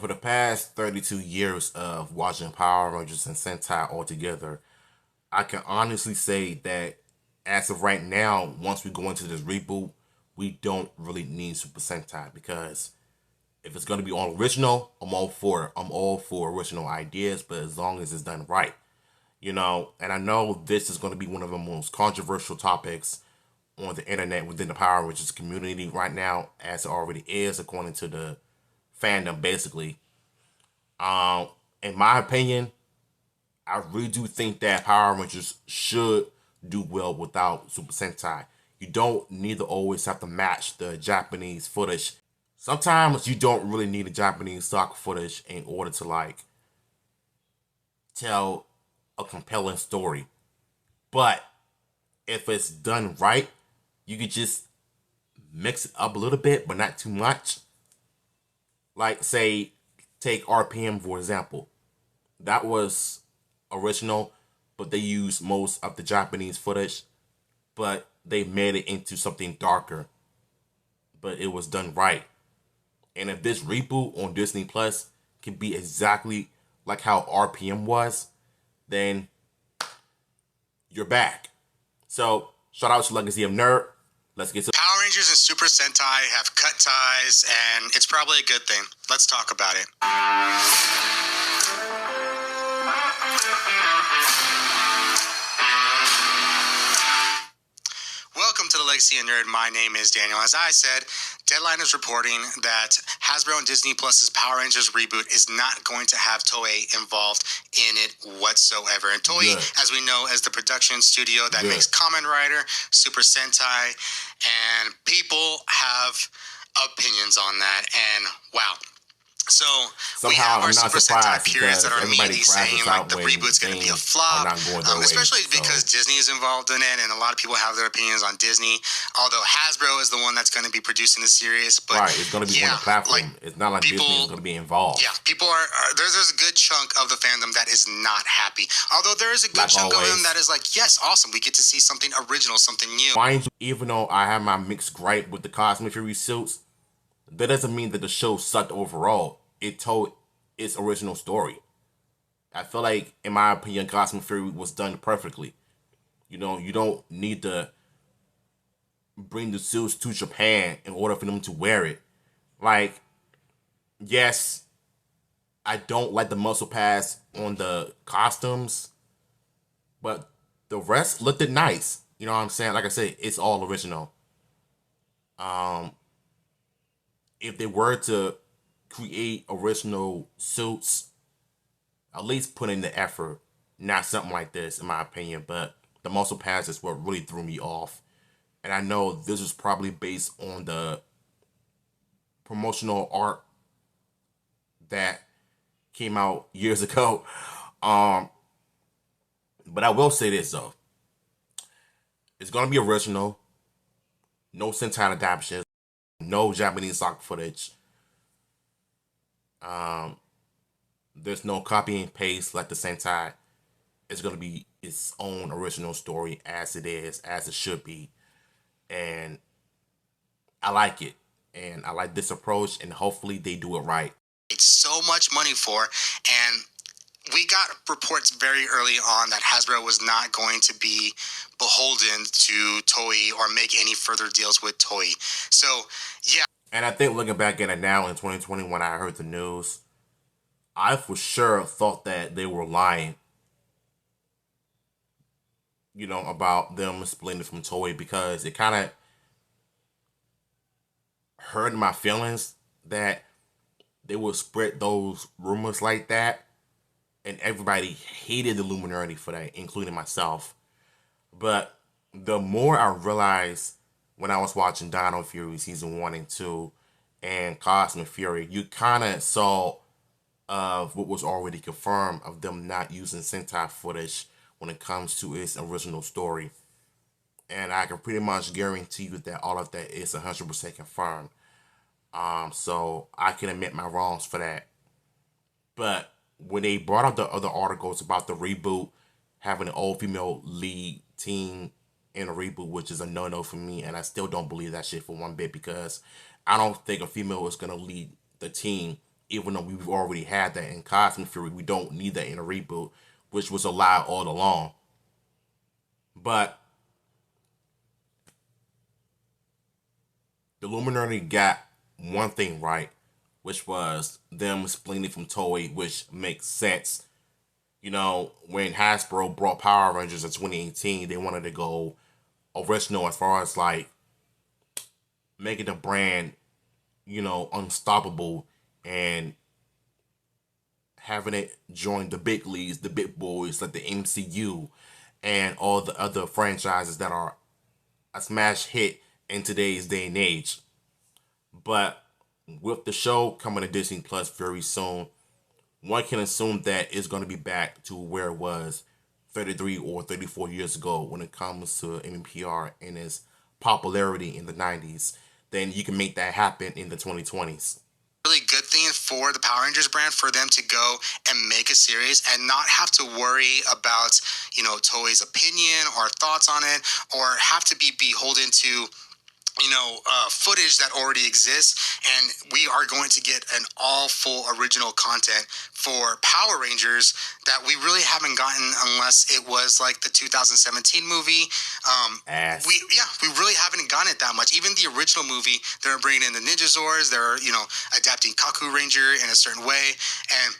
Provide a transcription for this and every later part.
for the past 32 years of watching Power Rangers and Sentai all together, I can honestly say that as of right now, once we go into this reboot, we don't really need Super Sentai because if it's gonna be on original, I'm all for it. I'm all for original ideas, but as long as it's done right, And I know this is gonna be one of the most controversial topics on the internet within the Power Rangers community right now, as it already is, according to the fandom, basically. In my opinion, I really do think that Power Rangers should do well without Super Sentai. You don't need to always have to match the Japanese footage. Sometimes you don't really need the Japanese stock footage in order to tell a compelling story. But if it's done right, you could just mix it up a little bit, but not too much. Like, say, take RPM for example. That was original, but they used most of the Japanese footage, but they made it into something darker. But it was done right. And if this reboot on Disney Plus can be exactly like how RPM was, then you're back. So, shout out to Legacy of Nerd. Let's get to Power Rangers and Super Sentai have cut ties, and it's probably a good thing. Let's talk about it. Welcome to the Legacy of Nerd. My name is Daniel. As I said, Deadline is reporting that Hasbro and Disney Plus's Power Rangers reboot is not going to have Toei involved in it whatsoever. And Toei, as we know, is the production studio that makes Kamen Rider, Super Sentai, and people have opinions on that. And wow. So we have our Super Sentai purists that are immediately saying like the reboot's going to be a flop, especially because Disney is involved in it, and a lot of people have their opinions on Disney. Although Hasbro is the one that's going to be producing the series, but right, it's going to be on the platform. It's not like Disney is going to be involved. Yeah, people are there's a good chunk of the fandom that is not happy. Although there is a good chunk of them that is like, yes, awesome, we get to see something original, something new. Even though I have my mixed gripe with the Cosmic Fury suits, that doesn't mean that the show sucked overall. It told its original story. I feel like, in my opinion, Cosmic Fury was done perfectly. You don't need to bring the suits to Japan in order for them to wear it. Like, yes, I don't like the muscle pass on the costumes, but the rest looked nice. You know what I'm saying? Like I said, it's all original. If they were to create original suits, at least put in the effort, not something like this, in my opinion. But the muscle pass is what really threw me off. And I know this is probably based on the promotional art that came out years ago. But I will say this though. It's gonna be original. No Sentai adaptations. No Japanese stock footage. There's no copy and paste like the Sentai. It's gonna be its own original story, as it is, as it should be. And I like it. And I like this approach, and hopefully they do it right. It's so much money for, and we got reports very early on that Hasbro was not going to be beholden to Toei or make any further deals with Toei. So, yeah. And I think looking back at it now in 2020 when I heard the news, I for sure thought that they were lying, about them splitting from Toei, because it kind of hurt my feelings that they would spread those rumors like that. And everybody hated the Illuminati for that, including myself. But the more I realized when I was watching Dino Fury Season 1 and 2 and Cosmic Fury, you kind of saw of what was already confirmed of them not using Sentai footage when it comes to its original story. And I can pretty much guarantee you that all of that is 100% confirmed. So I can admit my wrongs for that. But when they brought up the other articles about the reboot having an all-female lead team in a reboot, which is a no-no for me, and I still don't believe that shit for one bit, because I don't think a female is going to lead the team, even though we've already had that in Cosmic Fury. We don't need that in a reboot, which was a lie all along. But the Illuminati got one thing right, which was them splitting from Toei, which makes sense. You know, when Hasbro brought Power Rangers in 2018, they wanted to go original as far as like making the brand, you know, unstoppable and having it join the big leagues, the big boys like the MCU and all the other franchises that are a smash hit in today's day and age. But with the show coming to Disney Plus very soon, one can assume that it's going to be back to where it was 33 or 34 years ago when it comes to MMPR and its popularity in the 90s. Then you can make that happen in the 2020s. Really good thing for the Power Rangers brand for them to go and make a series and not have to worry about, you know, Toei's opinion or thoughts on it, or have to be beholden to, you know, footage that already exists. And we are going to get an all full original content for Power Rangers that we really haven't gotten unless it was like the 2017 movie. We really haven't gotten it that much. Even the original movie, they're bringing in the Ninja Zords. They're, you know, adapting Kaku Ranger in a certain way. And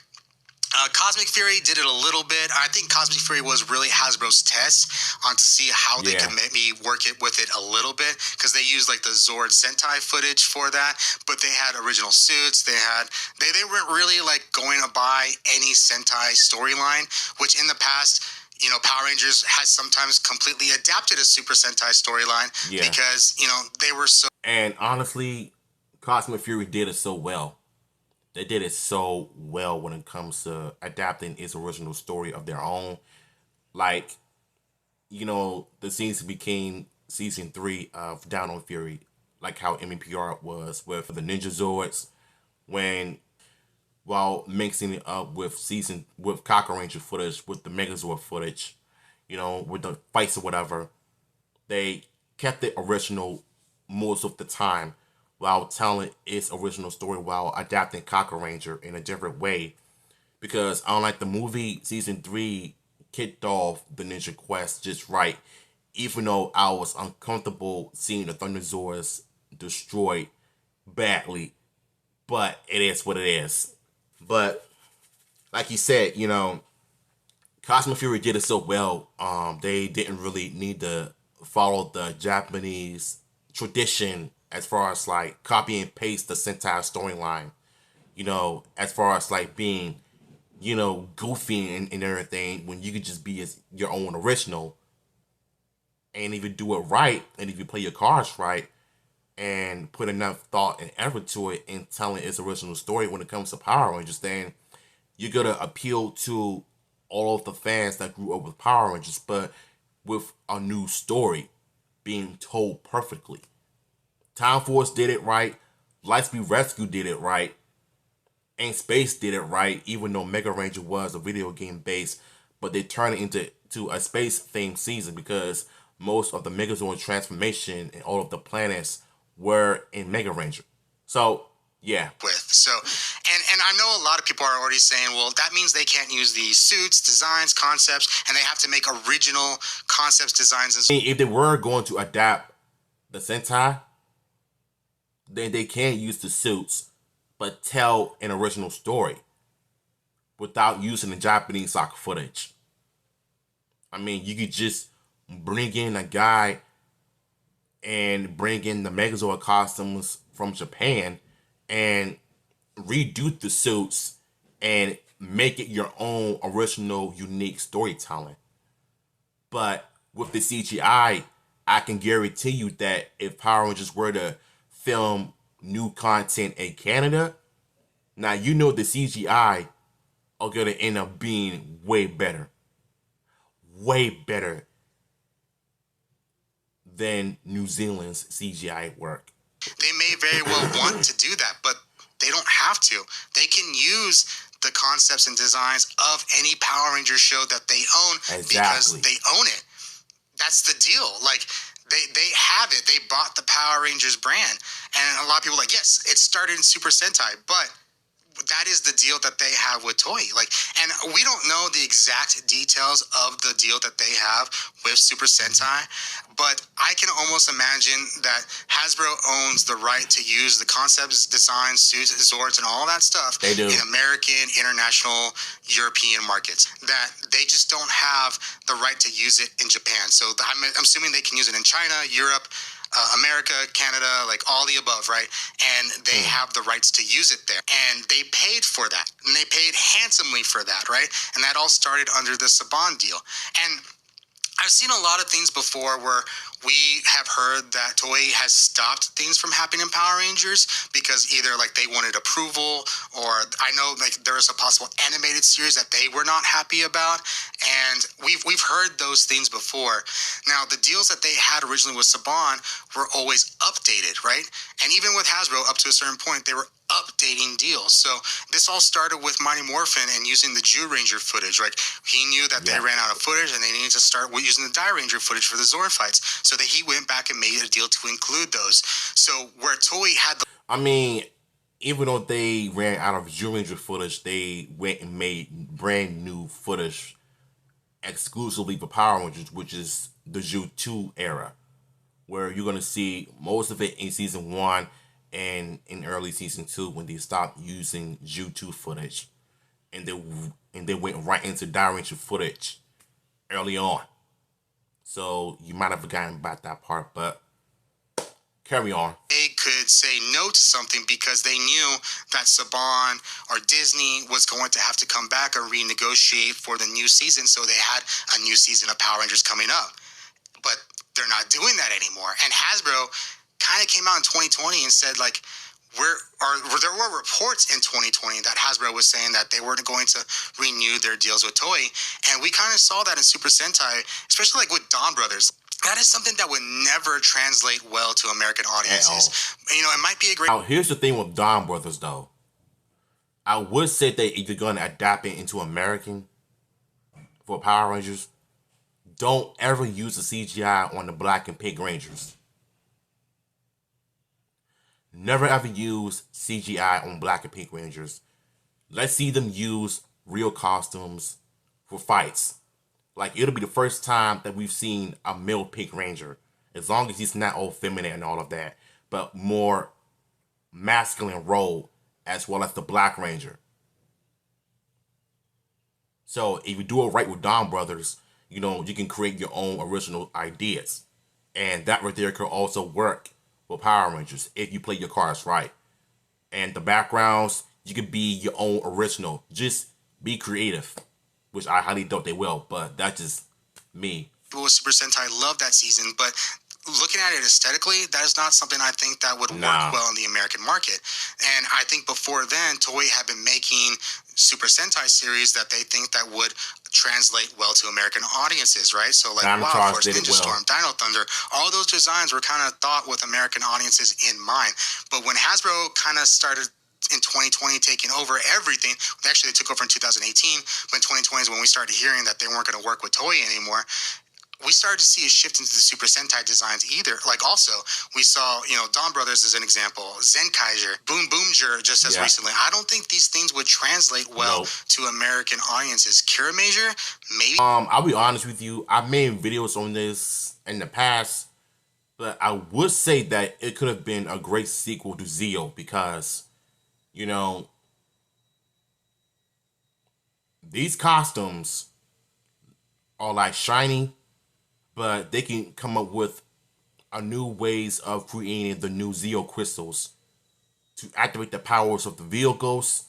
Cosmic Fury did it a little bit. I think Cosmic Fury was really Hasbro's test on to see how they could maybe work it with it a little bit, because they used like the Zord Sentai footage for that, but they had original suits. They weren't really like going to buy any Sentai storyline, which in the past, you know, Power Rangers has sometimes completely adapted a Super Sentai storyline because, you know, they were so. And honestly, Cosmic Fury did it so well. They did it so well when it comes to adapting its original story of their own. Like, you know, the scenes became season 3 of Down on Fury, like how MMPR was with the Ninja Zords, when while mixing it up with Kaku Ranger footage, with the Megazord footage, you know, with the fights or whatever, they kept it original most of the time, while telling its original story while adapting Kaku Ranger in a different way. Because unlike the movie, season 3 kicked off the Ninja Quest just right, even though I was uncomfortable seeing the Thunder Zords destroyed badly. But it is what it is. But like you said, you know, Cosmic Fury did it so well. They didn't really need to follow the Japanese tradition as far as like copy and paste the Sentai storyline, you know, as far as like being, you know, goofy and everything, when you could just be your own original. And if you do it right, and if you play your cards right, and put enough thought and effort to it in telling its original story when it comes to Power Rangers, then you're going to appeal to all of the fans that grew up with Power Rangers, but with a new story being told perfectly. Time Force did it right. Lightspeed Rescue did it right. And Space did it right, even though Mega Ranger was a video game base, but they turned it into a space themed season because most of the Megazord transformation and all of the planets were in Mega Ranger. So yeah. And I know a lot of people are already saying, well, that means they can't use the suits, designs, concepts, and they have to make original concepts, designs. And if they were going to adapt the Sentai, then they can use the suits, but tell an original story without using the Japanese soccer footage. I mean, you could just bring in a guy and bring in the Megazord costumes from Japan and redo the suits and make it your own original, unique storytelling. But with the CGI, I can guarantee you that if Power Rangers were to film new content in Canada, now you know the CGI are going to end up being way better. Way better than New Zealand's CGI work. They may very well want to do that, but they don't have to. They can use the concepts and designs of any Power Ranger show that they own because they own it. That's the deal. Like, they have it. They bought the Power Rangers brand. And a lot of people are like, yes, it started in Super Sentai, but that is the deal that they have with Toei. Like, and we don't know the exact details of the deal that they have with Super Sentai, but I can almost imagine that Hasbro owns the right to use the concepts, designs, suits, Zords, and all that stuff They do. in American, international, European markets. That they just don't have the right to use it in Japan. So I'm assuming they can use it in China, Europe, America, Canada, like all the above, right? And they have the rights to use it there. And they paid for that. And they paid handsomely for that, right? And that all started under the Saban deal. And I've seen a lot of things before where we have heard that Toei has stopped things from happening in Power Rangers because either like they wanted approval, or I know like there was a possible animated series that they were not happy about, and we've heard those things before. Now the deals that they had originally with Saban were always updated, right? And even with Hasbro, up to a certain point, they were updating deals. So this all started with Mighty Morphin and using the Jew Ranger footage, right? He knew that they ran out of footage and they needed to start using the Die Ranger footage for the Zord fights. So that he went back and made a deal to include those. So where Toei had the... I mean, even though they ran out of Jew Ranger footage, they went and made brand new footage exclusively for Power Rangers, which is the Jew 2 era, where you're going to see most of it in season 1 and in early season 2 when they stopped using Jew 2 footage, and they went right into Die Ranger footage early on. So you might have forgotten about that part, but carry on. They could say no to something because they knew that Saban or Disney was going to have to come back and renegotiate for the new season, so they had a new season of Power Rangers coming up. But they're not doing that anymore. And Hasbro kind of came out in 2020 and said, like, there were reports in 2020 that Hasbro was saying that they weren't going to renew their deals with Toei. And we kind of saw that in Super Sentai, especially like with Dawn Brothers. That is something that would never translate well to American audiences. You know, it might be a great... Now, here's the thing with Dawn Brothers, though. I would say that if you're going to adapt it into American for Power Rangers, don't ever use the CGI on the Black and Pink Rangers. Never ever use CGI on Black and Pink Rangers. Let's see them use real costumes for fights. Like, it'll be the first time that we've seen a male Pink Ranger. As long as he's not all feminine and all of that, but more masculine role, as well as the Black Ranger. So if you do it right with Dawn Brothers, you know, you can create your own original ideas. And that right there could also work with Power Rangers if you play your cards right. And the backgrounds, you could be your own original. Just be creative, which I highly doubt they will, but that's just me. People with Super Sentai love that season, but looking at it aesthetically, that is not something I think that would work well in the American market. And I think before then, Toei had been making Super Sentai series that they think that would translate well to American audiences, right? So like Wild Force, Ninja Storm, Dino Thunder, all those designs were kind of thought with American audiences in mind. But when Hasbro kind of started in 2020 taking over everything, actually they took over in 2018, but in 2020 is when we started hearing that they weren't going to work with Toei anymore. We started to see a shift into the Super Sentai designs either. Like also, we saw, you know, Dawn Brothers as an example, Zenkaiser, Boom Boomger just as recently. I don't think these things would translate well to American audiences. Kira Major, maybe. I'll be honest with you. I made videos on this in the past, but I would say that it could have been a great sequel to Zeo because, you know, these costumes are like shiny, but they can come up with a new ways of creating the new Zeo crystals to activate the powers of the vehicles.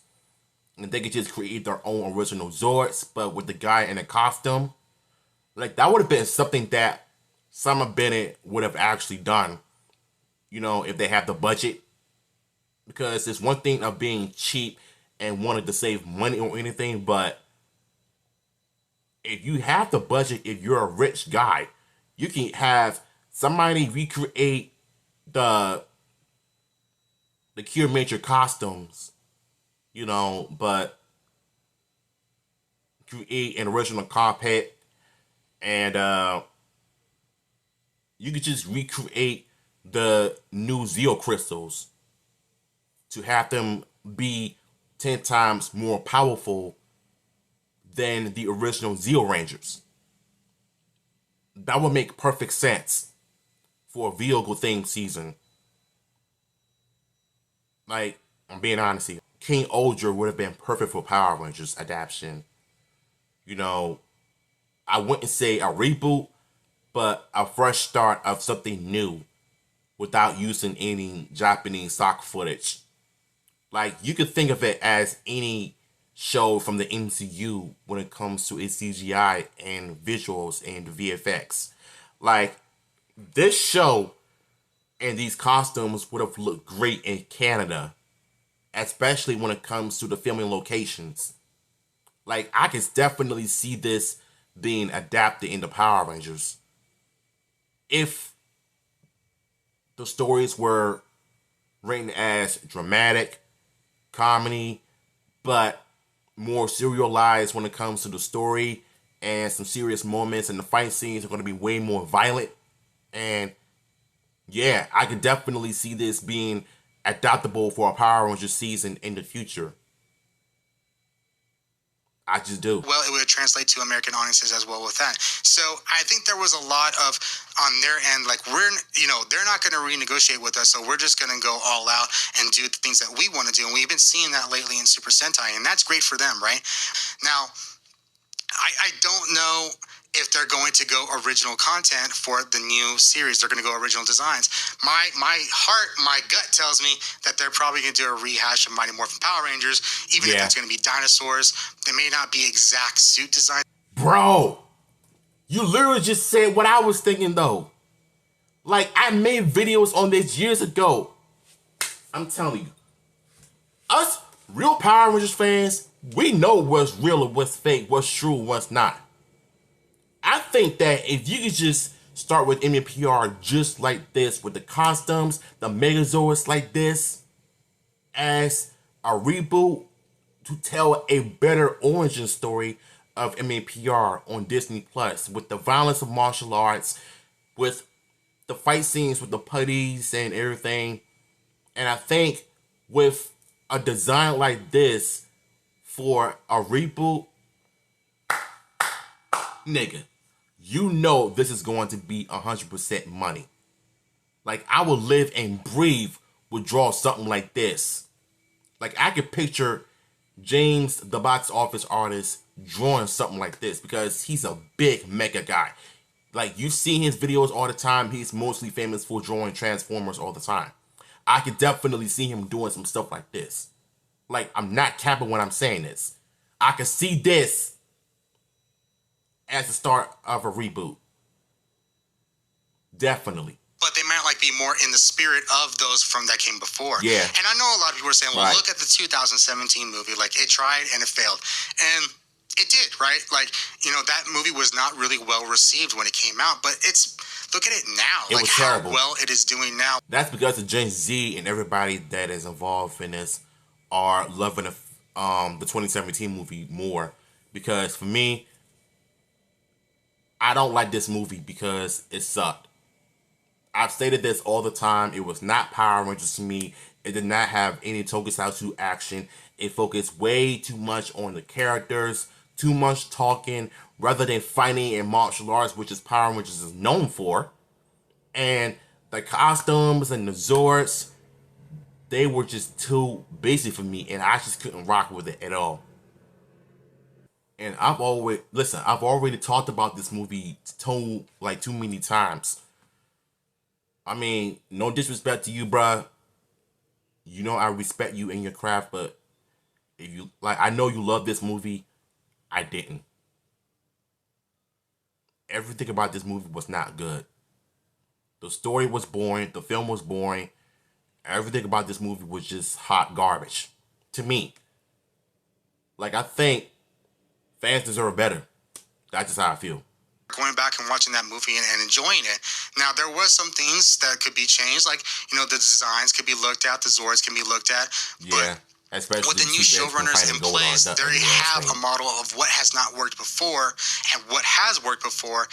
And they could just create their own original Zords, but with the guy in a costume. Like, that would have been something that Summer Bennett would have actually done, you know, if they have the budget. Because it's one thing of being cheap and wanting to save money or anything, but if you have the budget, if you're a rich guy, you can have somebody recreate the Cure Major costumes, you know, but create an original carpet, and you could just recreate the new Zeo crystals to have them be 10 times more powerful than the original Zeo Rangers. That would make perfect sense for a vehicle themed season. Like, I'm being honest here. King Oldra would have been perfect for Power Rangers adaptation. You know, I wouldn't say a reboot, but a fresh start of something new without using any Japanese stock footage. Like, you could think of it as any show from the MCU when it comes to its CGI and visuals and VFX. Like, this show and these costumes would have looked great in Canada, especially when it comes to the filming locations. Like, I can definitely see this being adapted into Power Rangers. If the stories were written as dramatic, comedy, but more serialized when it comes to the story, and some serious moments, and the fight scenes are going to be way more violent. And yeah, I could definitely see this being adaptable for a Power Rangers season in the future. I just do. Well, it would translate to American audiences as well with that. So I think there was a lot of, on their end, like, they're not going to renegotiate with us, so we're just going to go all out and do the things that we want to do. And we've been seeing that lately in Super Sentai, and that's great for them, right? Now, I don't know if they're going to go original content for the new series. They're going to go original designs. My heart, my gut tells me that they're probably going to do a rehash of Mighty Morphin Power Rangers, even if it's going to be dinosaurs. They may not be exact suit design. Bro, you literally just said what I was thinking, though. Like, I made videos on this years ago. I'm telling you, us real Power Rangers fans, we know what's real and what's fake, what's true and what's not. I think that if you could just start with MMPR just like this, with the costumes, the Megazords like this, as a reboot to tell a better origin story of MMPR on Disney Plus, with the violence of martial arts, with the fight scenes with the putties and everything. And I think with a design like this for a reboot, nigga, you know this is going to be 100% money. Like, I would live and breathe would draw something like this. Like, I could picture James, the box office artist, drawing something like this, because he's a big mega guy. Like, you see his videos all the time. He's mostly famous for drawing Transformers all the time. I could definitely see him doing some stuff like this. Like, I'm not capping when I'm saying this. I could see this as the start of a reboot. Definitely. But they might be more in the spirit of those from that came before. Yeah. And I know a lot of people are saying, well, look at the 2017 movie. Like, it tried and it failed. And it did, right? Like, that movie was not really well received when it came out. But look at it now. It was terrible. How well it is doing now. That's because the Gen Z and everybody that is involved in this are loving the 2017 movie more. Because for me, I don't like this movie because it sucked. I've stated this all the time. It was not Power Rangers to me. It did not have any tokusatsu action. It focused way too much on the characters, too much talking, rather than fighting and martial arts, which is Power Rangers is known for. And the costumes and the Zords, they were just too basic for me, and I just couldn't rock with it at all. And I've already talked about this movie too many times. I mean, no disrespect to you, bruh. You know I respect you and your craft, but if you I know you love this movie. I didn't. Everything about this movie was not good. The story was boring. The film was boring. Everything about this movie was just hot garbage to me. Like, I think fans deserve better. That's just how I feel. Going back and watching that movie and enjoying it. Now, there was some things that could be changed, like, the designs could be looked at, the Zords can be looked at. Yeah, with especially the the new two vets were showrunners finding in gold on place, they anywhere else have a thing. model of what has not worked before and what has worked before,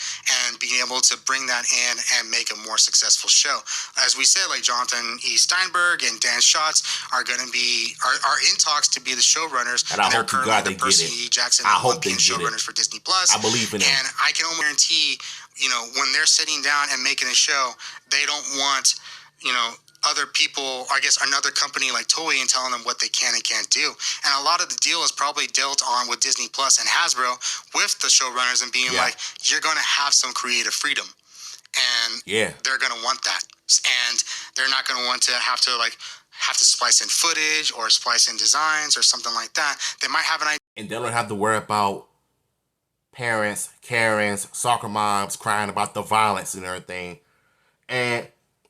and being able to bring that in and make a more successful show. As we said, like Jonathan E. Steinberg and Dan Schatz are going to be are in talks to be the showrunners, And I they're hope to currently God the they get Percy it. E. Jackson I and One hope they Piece get it. showrunners for Disney Plus. I believe in them. And I can almost guarantee, when they're sitting down and making a show, they don't want, other people, I guess another company like Toei, and telling them what they can and can't do. And a lot of the deal is probably dealt on with Disney Plus and Hasbro with the showrunners and being like, you're going to have some creative freedom. And they're going to want that. And they're not going to want to have to splice in footage or splice in designs or something like that. They might have an idea. And they don't have to worry about parents, Karens, soccer moms crying about the violence and everything. And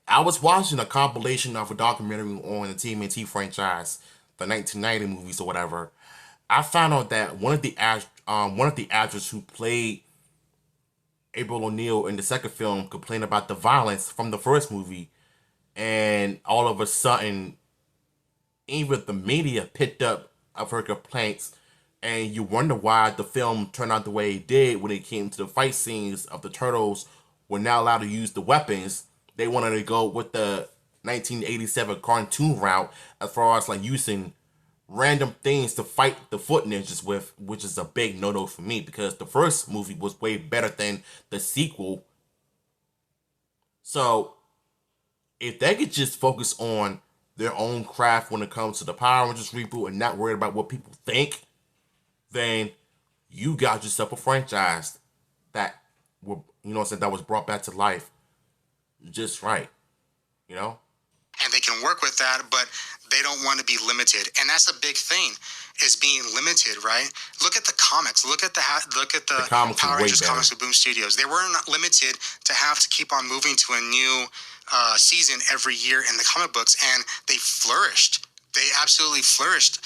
I was watching a compilation of a documentary on the TMNT franchise, the 1990 movies or whatever. I found out that one of the actors who played April O'Neil in the second film complained about the violence from the first movie, and all of a sudden, even the media picked up of her complaints, and you wonder why the film turned out the way it did when it came to the fight scenes of the turtles were now allowed to use the weapons. They wanted to go with the 1987 cartoon route as far as like using random things to fight the foot ninjas with, which is a big no-no for me because the first movie was way better than the sequel. So if they could just focus on their own craft when it comes to the Power Rangers reboot and not worried about what people think, then you got yourself a franchise that that was brought back to life just right, And they can work with that, but they don't want to be limited, and that's a big thing, is being limited, right? Look at the comics. Look at the Power Rangers comics with Boom Studios. They weren't limited to have to keep on moving to a new season every year in the comic books, and they flourished. They absolutely flourished.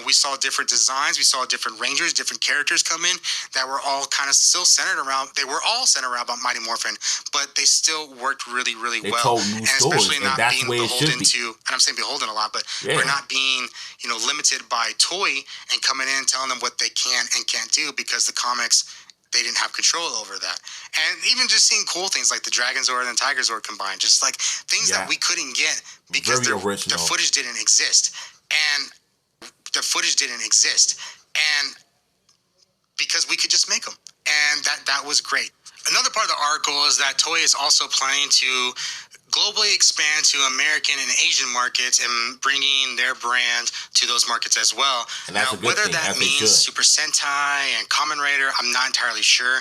We saw different designs. We saw different Rangers, different characters come in that were all kind of still centered around. They were all centered around Mighty Morphin, but they still worked really, really they well. Told new and stories, especially not and that's being the way beholden it should be. to, and I'm saying beholden a lot, but we're not being, limited by Toei and coming in and telling them what they can and can't do, because the comics, they didn't have control over that. And even just seeing cool things like the Dragon Zord and the Tiger Zord combined, just like things that we couldn't get because their footage didn't exist. And because we could just make them. And that was great. Another part of the article is that Toei is also planning to globally expand to American and Asian markets and bringing their brand to those markets as well. And that's now, whether that means Super Sentai and Kamen Rider, I'm not entirely sure.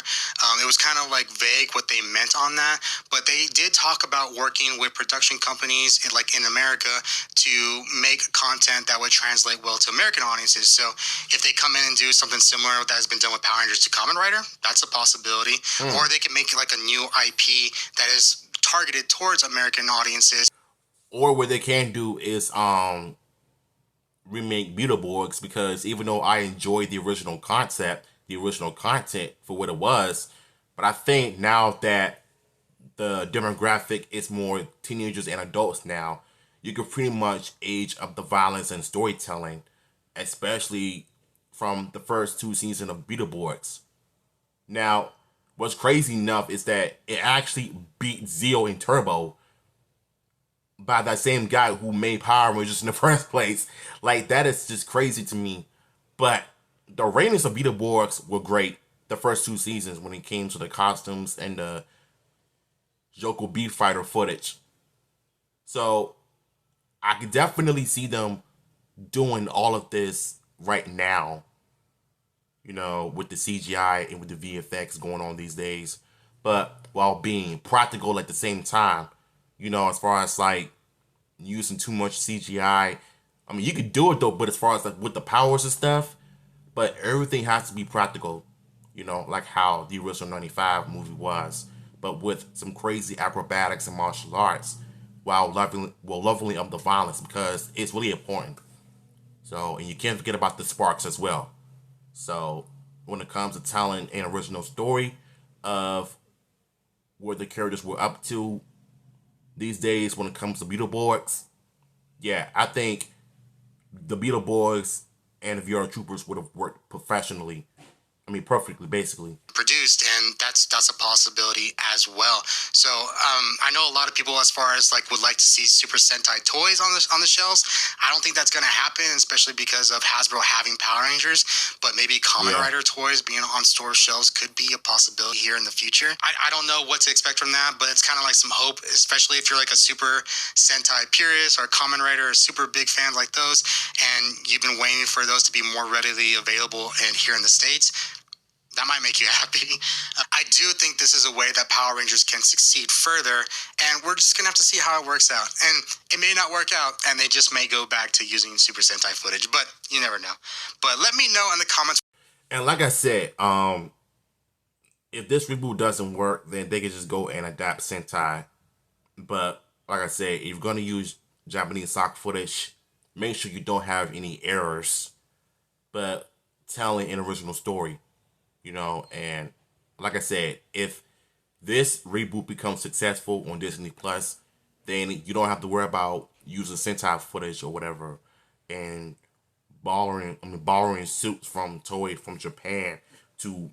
It was kind of like vague what they meant on that, but they did talk about working with production companies in America to make content that would translate well to American audiences. So if they come in and do something similar that has been done with Power Rangers to Kamen Rider, that's a possibility. Or they can make it like a new IP that is targeted towards American audiences. Or what they can do is remake Beetleborgs, because even though I enjoyed the original concept, the original content for what it was, but I think now that the demographic is more teenagers and adults now, you can pretty much age up the violence and storytelling, especially from the first two seasons of Beetleborgs. Now, what's crazy enough is that it actually beat Zeo and Turbo by that same guy who made Power Rangers in the first place. Like, that is just crazy to me. But the ratings of Beetleborgs were great the first two seasons when it came to the costumes and the Joko Beat Fighter footage. So I could definitely see them doing all of this right now, with the CGI and with the VFX going on these days, but while being practical at the same time, as far as like using too much CGI. I mean, you could do it though, but as far as like with the powers and stuff, but everything has to be practical, like how the original 95 movie was, but with some crazy acrobatics and martial arts while leveling up the violence, because it's really important. So, and you can't forget about the sparks as well. So, when it comes to telling an original story of what the characters were up to these days when it comes to Beetleborgs, yeah, I think the Beetle Boys and the VR Troopers would have worked professionally. I mean, perfectly, basically. Produced, and that's a possibility as well. So I know a lot of people, as far as like, would like to see Super Sentai toys on the shelves. I don't think that's going to happen, especially because of Hasbro having Power Rangers. But maybe Kamen Rider toys being on store shelves could be a possibility here in the future. I don't know what to expect from that, but it's kind of like some hope, especially if you're like a Super Sentai purist or Kamen Rider or super big fan like those, and you've been waiting for those to be more readily available and here in the States. That might make you happy. I do think this is a way that Power Rangers can succeed further, and we're just going to have to see how it works out. And it may not work out, and they just may go back to using Super Sentai footage, but you never know. But let me know in the comments. And like I said, if this reboot doesn't work, then they can just go and adapt Sentai. But like I said, if you're going to use Japanese stock footage, make sure you don't have any errors, but telling an original story. And like I said, if this reboot becomes successful on Disney Plus, then you don't have to worry about using Sentai footage or whatever and borrowing suits from Toei from Japan to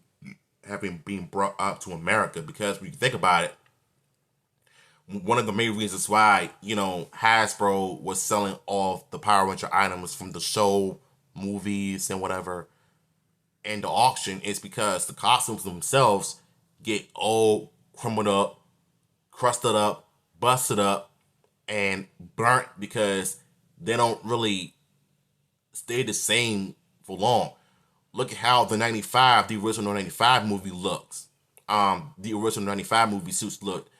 having being brought up to America. Because when you think about it, one of the main reasons why Hasbro was selling all the Power Ranger items from the show, movies, and whatever and the auction is because the costumes themselves get all crumbled up, crusted up, busted up, and burnt because they don't really stay the same for long. Look at how the original 95 movie looks. The original 95 movie suits looked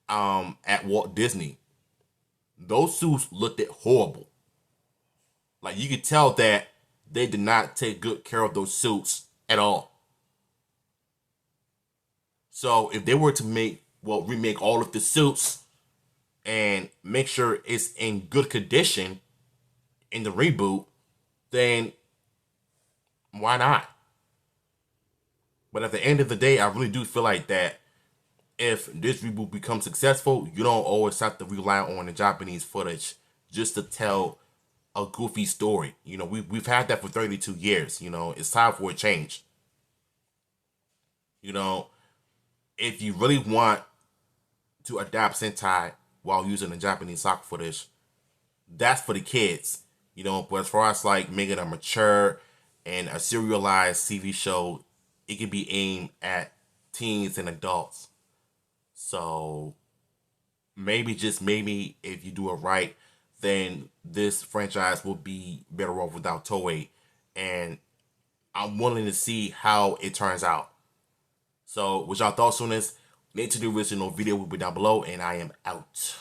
at Walt Disney. Those suits looked horrible. Like, you could tell that they did not take good care of those suits at all. So if they were to remake all of the suits and make sure it's in good condition in the reboot, then why not? But at the end of the day, I really do feel like that if this reboot becomes successful, you don't always have to rely on the Japanese footage just to tell a goofy story. We've had that for 32 years. It's time for a change. If you really want to adapt Sentai while using the Japanese stock footage, that's for the kids. But as far as like making a mature and a serialized TV show, it can be aimed at teens and adults. So maybe, just maybe, if you do it right, then this franchise will be better off without Toei. And I'm willing to see how it turns out. So, what y'all thoughts on this? Link to the original video will be down below, and I am out.